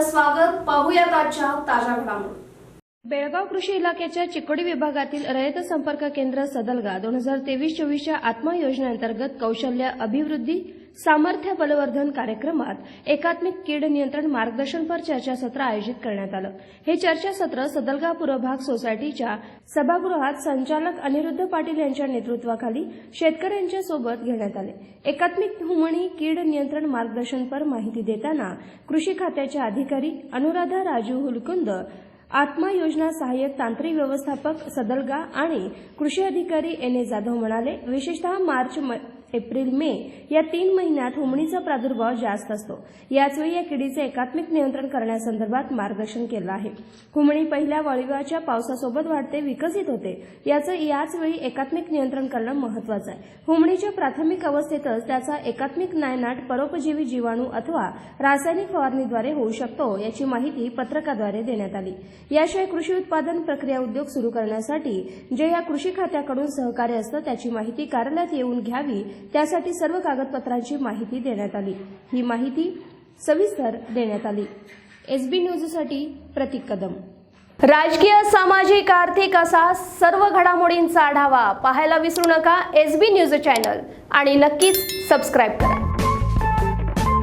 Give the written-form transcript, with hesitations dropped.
आपलं स्वागत. पाहूयात आजच्या ताज्या घडामोडी. बेळगाव कृषी इलाक्याच्या चिकोडी विभागातील रयत संपर्क केंद्र सदलगा 2023-24च्या आत्मा योजनेअंतर्गत कौशल्य अभिवृद्धी सामर्थ्य बलवर्धन कार्यक्रमात एकात्मिक कीड नियंत्रण मार्गदर्शनपर चर्चासत्र आयोजित करण्यात आलं. हे चर्चासत्र सदलगा पूर्व भाग सोसायटीच्या सभागृहात संचालक अनिरुद्ध पाटील यांच्या नेतृत्वाखाली शेतकऱ्यांच्या सोबत घेण्यात आले. एकात्मिक हुमणी कीड नियंत्रण मार्गदर्शनपर माहिती देताना कृषी खात्याचे अधिकारी अनुराधा राजू हुलकुंद, आत्मा योजना सहाय्यक तांत्रिक व्यवस्थापक सदलगा आणि कृषी अधिकारी एन जाधव म्हणाले, विशेषतः मार्च, एप्रिल, मे या 3 महिन्यात हुमणीचा प्रादुर्भाव जास्त असतो. याचवेळी या किडीचे एकात्मिक नियंत्रण करण्यासंदर्भात मार्गदर्शन केलं आहे. हुमणी पहिल्या वळीवाच्या पावसासोबत वाढते, विकसित होते. याच वेळी एकात्मिक नियंत्रण करणं महत्वाचं आहे. हुमणीच्या प्राथमिक अवस्थेतच त्याचा एकात्मिक नायनाट परोपजीवी जीवाणू अथवा रासायनिक फवारणीद्वारे होऊ शकतो, याची माहिती पत्रकाद्वारे देण्यात आली. याशिवाय कृषी उत्पादन प्रक्रिया उद्योग सुरू करण्यासाठी जे या कृषी खात्याकडून सहकार्य असतं त्याची माहिती कार्यालयात येऊन घ्यावी, त्यासाठी सर्व कागदपत्रांची माहिती देण्यात आली. ही माहिती सविस्तर देण्यात आली. एसबी न्यूजसाठी प्रतीक कदम. राजकीय, सामाजिक, आर्थिक असा सर्व घडामोडींचा आढावा पाहायला विसरू नका एसबी न्यूज चॅनल आणि नक्कीच सबस्क्राईब करा.